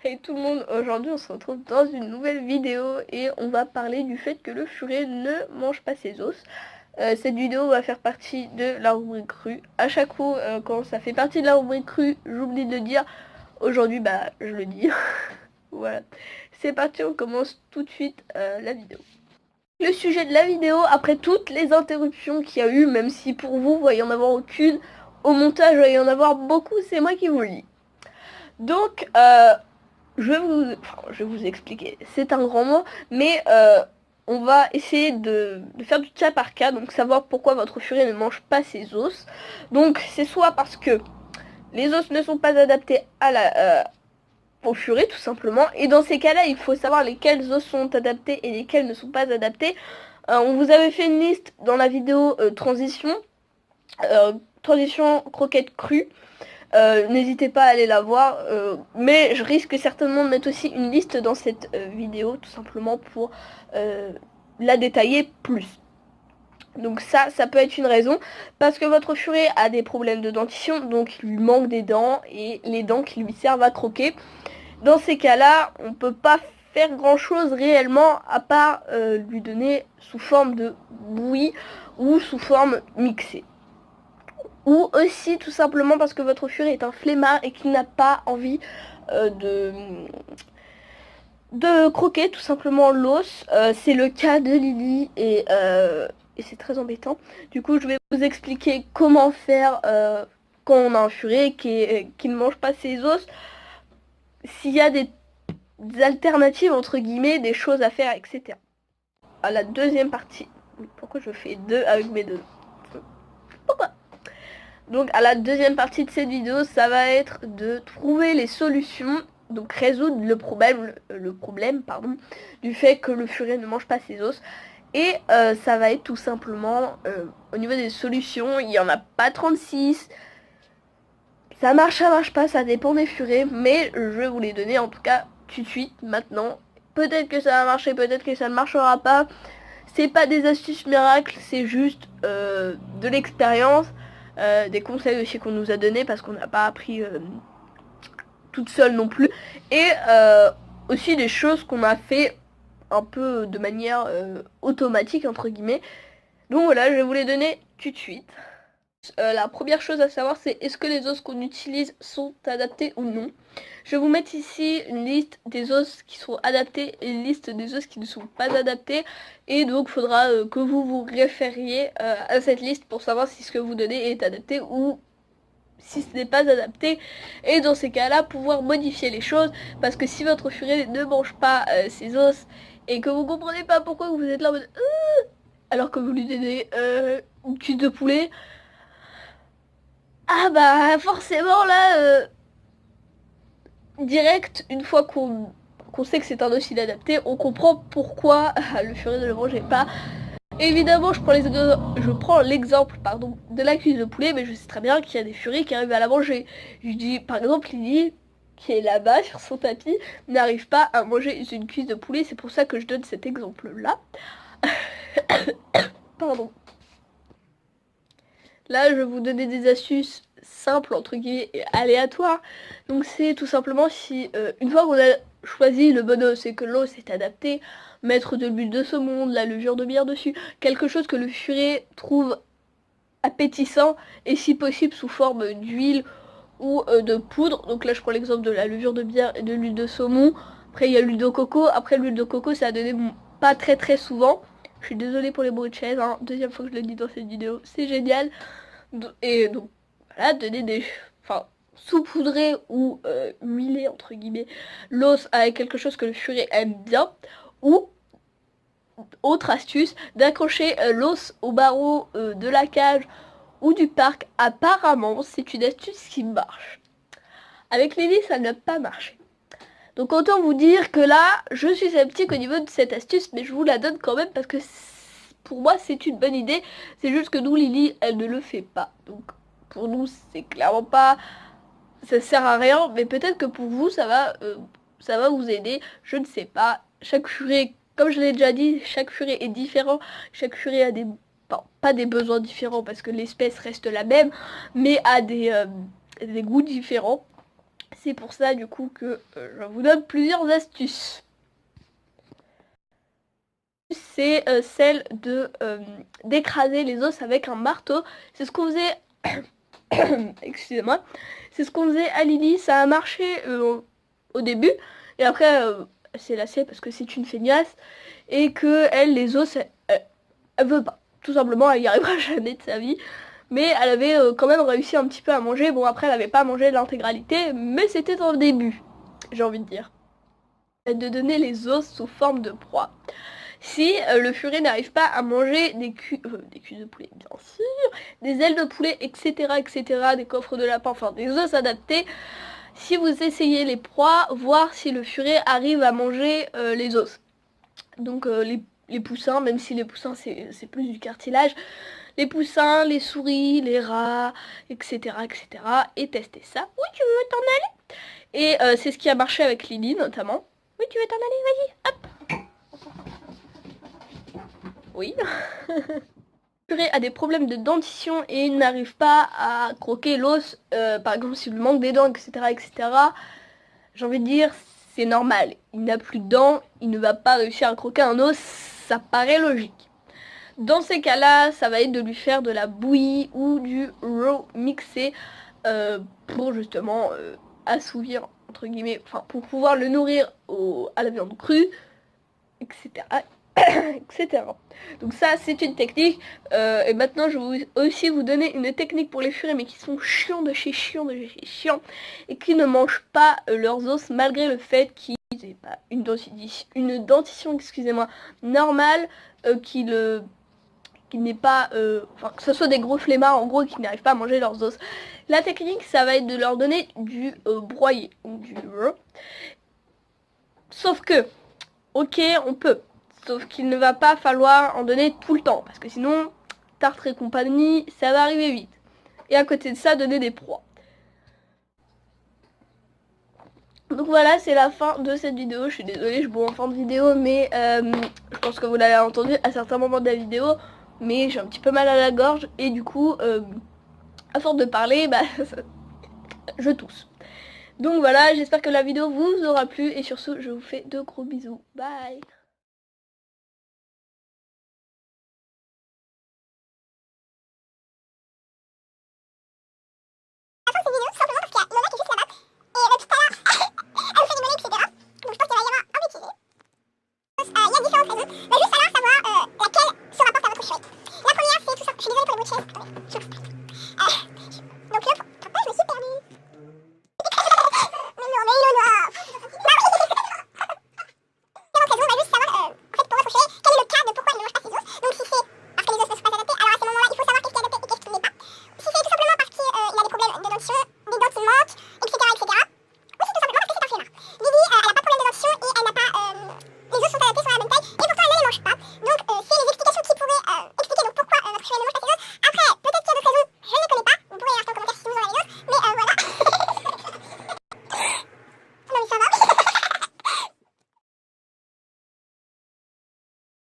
Hey tout le monde, aujourd'hui on se retrouve dans une nouvelle vidéo et on va parler du fait que le furet ne mange pas ses os. Cette vidéo va faire partie de la rubrique crue. À chaque coup, quand ça fait partie de la rubrique crue, j'oublie de le dire. Aujourd'hui, bah, je le dis. Voilà. C'est parti, on commence tout de suite la vidéo. Le sujet de la vidéo, après toutes les interruptions qu'il y a eu, même si pour vous, il va y en avoir aucune, au montage, il va y en avoir beaucoup, c'est moi qui vous le dis. Donc, je vais vous expliquer. C'est un grand mot, mais on va essayer de faire du cas par cas, donc savoir pourquoi votre furet ne mange pas ses os. Donc, c'est soit parce que les os ne sont pas adaptés à au furet, tout simplement. Et dans ces cas-là, il faut savoir lesquels os sont adaptés et lesquels ne sont pas adaptés. On vous avait fait une liste dans la vidéo transition croquette crue. N'hésitez pas à aller la voir, mais je risque certainement de mettre aussi une liste dans cette vidéo, tout simplement pour la détailler plus. Donc ça peut être une raison, parce que votre furet a des problèmes de dentition, donc il lui manque des dents, et les dents qui lui servent à croquer. Dans ces cas-là, on peut pas faire grand chose réellement, à part lui donner sous forme de bouillie, ou sous forme mixée. Ou aussi tout simplement parce que votre furet est un flemmard et qu'il n'a pas envie de croquer tout simplement l'os. C'est le cas de Lily et c'est très embêtant. Du coup, je vais vous expliquer comment faire quand on a un furet qui ne mange pas ses os. S'il y a des alternatives, entre guillemets, des choses à faire, etc. À la deuxième partie. Pourquoi je fais deux avec mes deux? Pourquoi? Donc à la deuxième partie de cette vidéo, ça va être de trouver les solutions, donc résoudre le problème du fait que le furet ne mange pas ses os. Et ça va être tout simplement, au niveau des solutions, il n'y en a pas 36. Ça marche pas, ça dépend des furets, mais je vais vous les donner en tout cas tout de suite, maintenant. Peut-être que ça va marcher, peut-être que ça ne marchera pas. C'est pas des astuces miracles, c'est juste de l'expérience. Des conseils aussi qu'on nous a donnés parce qu'on n'a pas appris toute seule non plus, et aussi des choses qu'on a fait un peu de manière automatique entre guillemets. Donc voilà, je vais vous les donner tout de suite. La première chose à savoir, c'est est-ce que les os qu'on utilise sont adaptés ou non. Je vais vous mettre ici une liste des os qui sont adaptés et une liste des os qui ne sont pas adaptés, et donc il faudra que vous vous référiez à cette liste pour savoir si ce que vous donnez est adapté ou si ce n'est pas adapté, et dans ces cas-là pouvoir modifier les choses, parce que si votre furet ne mange pas ses os et que vous comprenez pas pourquoi vous êtes là en mode alors que vous lui donnez une cuisse de poulet, ah bah forcément là direct, une fois qu'on sait que c'est un os inadapté, on comprend pourquoi le furet ne le mangeait pas. Évidemment, je prends l'exemple de la cuisse de poulet, mais je sais très bien qu'il y a des furets qui arrivent à la manger. Je dis, par exemple, Lily, qui est là-bas sur son tapis, n'arrive pas à manger une cuisse de poulet. C'est pour ça que je donne cet exemple-là. Pardon. Là, je vais vous donner des astuces simples, entre guillemets, et aléatoires. Donc c'est tout simplement si, une fois qu'on a choisi le bon os et que l'os est adapté, mettre de l'huile de saumon, de la levure de bière dessus, quelque chose que le furet trouve appétissant, et si possible sous forme d'huile ou de poudre. Donc là je prends l'exemple de la levure de bière et de l'huile de saumon. Après il y a l'huile de coco. Après l'huile de coco ça a donné pas très souvent. Je suis désolée pour les bruits de chaise, hein. Deuxième fois que je le dis dans cette vidéo, c'est génial. Et donc voilà, donner des... Enfin, saupoudrer ou huiler entre guillemets l'os avec quelque chose que le furet aime bien, ou autre astuce, d'accrocher l'os au barreau de la cage ou du parc. Apparemment, c'est une astuce qui marche. Avec Lily, ça n'a pas marché. Donc autant vous dire que là, je suis sceptique au niveau de cette astuce, mais je vous la donne quand même parce que pour moi, c'est une bonne idée. C'est juste que nous, Lily, elle ne le fait pas. Donc pour nous, c'est clairement pas... Ça sert à rien, mais peut-être que pour vous, ça va vous aider. Je ne sais pas. Chaque furet, comme je l'ai déjà dit, chaque furet est différent. Chaque furet a des... Bon, pas des besoins différents parce que l'espèce reste la même, mais a des goûts différents. C'est pour ça du coup que je vous donne plusieurs astuces. C'est celle de d'écraser les os avec un marteau. C'est ce qu'on faisait excusez-moi, c'est ce qu'on faisait à Lily. Ça a marché au début et après elle s'est lassée parce que c'est une feignasse et que elle, les os, elle veut pas, tout simplement. Elle y arrivera jamais de sa vie, mais elle avait quand même réussi un petit peu à manger. Bon, après elle avait pas mangé l'intégralité, mais c'était dans le début, j'ai envie de dire, de donner les os sous forme de proie. Si le furet n'arrive pas à manger des culs de poulet, bien sûr, des ailes de poulet, etc., etc., des coffres de lapin, enfin des os adaptés, si vous essayez les proies, voir si le furet arrive à manger les os. Donc les poussins, même si les poussins c'est plus du cartilage, les poussins, les souris, les rats, etc., etc., et tester ça. Oui, tu veux t'en aller? Et c'est ce qui a marché avec Lily notamment. Oui, tu veux t'en aller? Vas-y, hop. Oui. Le furet a des problèmes de dentition et il n'arrive pas à croquer l'os, par exemple s'il lui manque des dents, etc., etc. J'ai envie de dire, c'est normal. Il n'a plus de dents, il ne va pas réussir à croquer un os, ça paraît logique. Dans ces cas-là, ça va être de lui faire de la bouillie ou du raw mixé pour justement assouvir, entre guillemets, enfin pour pouvoir le nourrir à la viande crue, etc. etc. Donc ça c'est une technique et maintenant je vais aussi vous donner une technique pour les furets mais qui sont chiants de chez chiants et qui ne mangent pas leurs os malgré le fait qu'ils n'aient pas une dentition excusez-moi normale, qu'il n'ait pas enfin que ce soit des gros flemmards en gros qui n'arrivent pas à manger leurs os. La technique ça va être de leur donner du broyé ou du raw, sauf que ok on peut. Sauf qu'il ne va pas falloir en donner tout le temps. Parce que sinon, Tartre et compagnie, ça va arriver vite. Et à côté de ça, donner des proies. Donc voilà, c'est la fin de cette vidéo. Je suis désolée, je bois en fin de vidéo. Mais je pense que vous l'avez entendu à certains moments de la vidéo. Mais j'ai un petit peu mal à la gorge. Et du coup, à force de parler, bah, je tousse. Donc voilà, j'espère que la vidéo vous aura plu. Et sur ce, je vous fais de gros bisous. Bye!